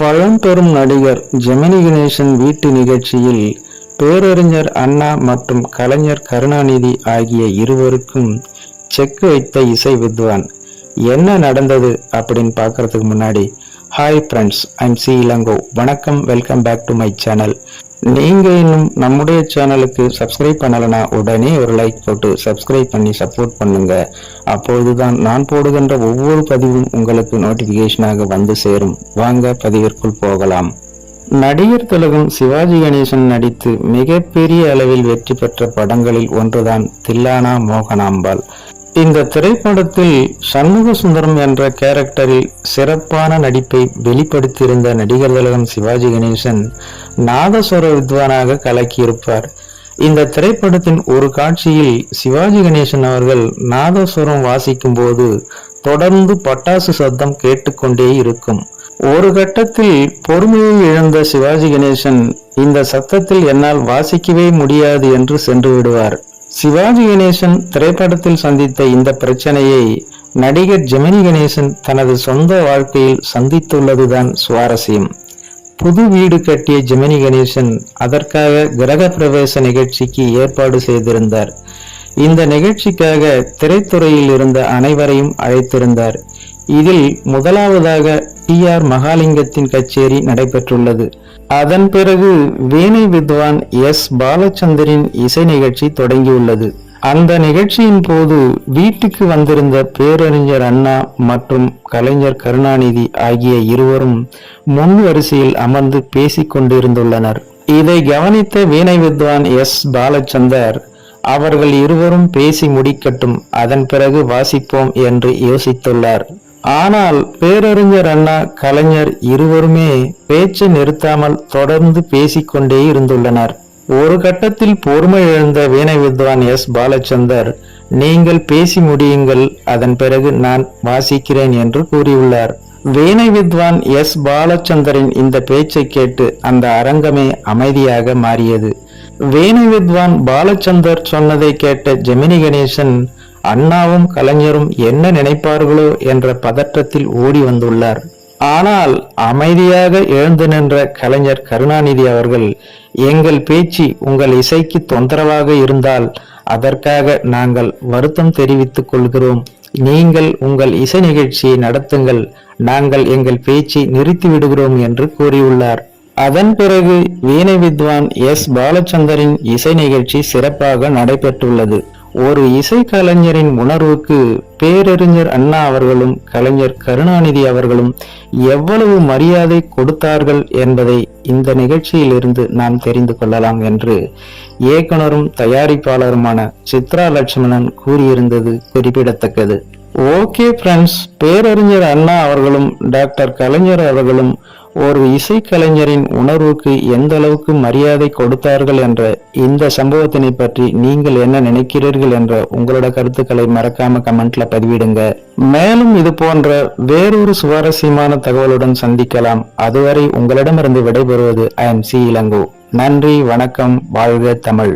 பழம்பெரும் நடிகர் ஜெமினி கணேசன் வீட்டு நிகழ்ச்சியில் பேரறிஞர் அண்ணா மற்றும் கலைஞர் கருணாநிதி ஆகிய இருவருக்கும் செக் வைத்த இசை வித்வான். என்ன நடந்தது அப்படின்னு பார்க்கறதுக்கு முன்னாடி, hi friends, I'm C Elango. வணக்கம், welcome back to my channel. நீங்க இன்னும் நம்முடைய சேனலுக்கு சப்ஸ்கிரைப் பண்ணலனா உடனே ஒரு லைக் போட்டு சப்ஸ்கிரைப் பண்ணி சப்போர்ட் பண்ணுங்க. அப்பொழுதுதான் நான் போடுகின்ற ஒவ்வொரு பதிவும் உங்களுக்கு நோட்டிபிகேஷனாக வந்து சேரும். வாங்க பதிவிற்குள் போகலாம். நடிகர் திலகம் சிவாஜி கணேசன் நடித்து மிகப்பெரிய அளவில் வெற்றி பெற்ற படங்களில் ஒன்றுதான் தில்லானா மோகனாம்பாள். இந்த திரைப்படத்தில் சண்முக சுந்தரம் என்ற கேரக்டரில் சிறப்பான நடிப்பை வெளிப்படுத்தியிருந்த நடிகர் திலகம் சிவாஜி கணேசன் நாதஸ்வர வித்வானாக கலக்கியிருப்பார். இந்த திரைப்படத்தின் ஒரு காட்சியில் சிவாஜி கணேசன் அவர்கள் நாதஸ்வரம் வாசிக்கும் போது தொடர்ந்து பட்டாசு சத்தம் கேட்டுக்கொண்டே இருக்கும். ஒரு கட்டத்தில் பொறுமையை இழந்த சிவாஜி கணேசன், இந்த சத்தத்தில் என்னால் வாசிக்கவே முடியாது என்று சென்று விடுவார். சிவாஜி கணேசன் திரைப்படத்தில் சந்தித்த இந்த பிரச்சனையை நடிகர் ஜெமினி கணேசன் தனது சொந்த வாழ்க்கையில் சந்தித்துள்ளதுதான் சுவாரஸ்யம். புது வீடு கட்டிய ஜெமினி கணேசன் அதற்காக கிரக பிரவேச நிகழ்ச்சிக்கு ஏற்பாடு செய்திருந்தார். இந்த நிகழ்ச்சிக்காக திரைத்துறையில் இருந்த அனைவரையும் அழைத்திருந்தார். இதில் முதலாவதாக டி.ஆர். மகாலிங்கத்தின் கச்சேரி நடைபெற்றுள்ளது. அதன் பிறகு வீணை வித்வான் எஸ். பாலச்சந்தரின் இசை நிகழ்ச்சி தொடங்கியுள்ளது. அந்த நிகழ்ச்சியின் போது வீட்டுக்கு வந்திருந்த பேரறிஞர் அண்ணா மற்றும் கலைஞர் கருணாநிதி ஆகிய இருவரும் முன் வரிசையில் அமர்ந்து பேசிக் கொண்டிருந்துள்ளனர். இதை கவனித்த வீணை வித்வான் எஸ். பாலச்சந்தர், அவர்கள் இருவரும் பேசி முடிக்கட்டும், அதன் பிறகு வாசிப்போம் என்று யோசித்துள்ளார். ஆனால் பேரறிஞர் அண்ணா கலைஞர் இருவருமே பேச்சை நிறுத்தாமல் தொடர்ந்து பேசிக்கொண்டே இருந்துள்ளனர். ஒரு கட்டத்தில் பொறுமை இழந்த வீணை வித்வான் எஸ். பாலச்சந்தர், நீங்கள் பேசி முடியுங்கள், அதன் பிறகு நான் வாசிக்கிறேன் என்று கூறியுள்ளார். வீணை வித்வான் எஸ். பாலச்சந்தரின் இந்த பேச்சை கேட்டு அந்த அரங்கமே அமைதியாக மாறியது. வீணை வித்வான் பாலச்சந்தர் சொன்னதை கேட்ட ஜெமினி கணேசன், அண்ணாவும் கலைஞரும் என்ன நினைப்பார்களோ என்ற பதற்றத்தில் ஓடி வந்துள்ளார். ஆனால் அமைதியாக எழுந்து நின்ற கலைஞர் கருணாநிதி அவர்கள், எங்கள் பேச்சு உங்கள் இசைக்கு தொந்தரவாக இருந்தால் அதற்காக நாங்கள் வருத்தம் தெரிவித்துக் கொள்கிறோம். நீங்கள் உங்கள் இசை நிகழ்ச்சியை நடத்துங்கள், நாங்கள் எங்கள் பேச்சை நிறுத்தி விடுகிறோம் என்று கூறியுள்ளார். அதன் பிறகு வீணை வித்வான் எஸ். பாலச்சந்தரின் இசை நிகழ்ச்சி சிறப்பாக நடைபெற்றுள்ளது. ஒரு இசை கலைஞரின் உணர்வுக்கு பேரறிஞர் அண்ணா அவர்களும் கலைஞர் கருணாநிதி அவர்களும் எவ்வளவு மரியாதை கொடுத்தார்கள் என்பதை இந்த நிகழ்ச்சியிலிருந்து நாம் தெரிந்து கொள்ளலாம் என்று இயக்குனரும் தயாரிப்பாளருமான சித்ரா லட்சுமணன் கூறியிருந்தது குறிப்பிடத்தக்கது. ஓகே ஃப்ரெண்ட்ஸ், பேரறிஞர் அண்ணா அவர்களும் டாக்டர் கலைஞர் அவர்களும் ஒரு இசை கலைஞரின் உணர்வுக்கு எந்த அளவுக்கு மரியாதை கொடுத்தார்கள் என்ற இந்த சம்பவத்தினை பற்றி நீங்கள் என்ன நினைக்கிறீர்கள் என்ற உங்களோட கருத்துக்களை மறக்காம கமெண்ட்ல பதிவிடுங்க. மேலும் இது போன்ற வேறொரு சுவாரஸ்யமான தகவலுடன் சந்திக்கலாம். அதுவரை உங்களிடமிருந்து விடைபெறுவது ஐ எம் சி இளங்கோ. நன்றி, வணக்கம், வாழ்க தமிழ்.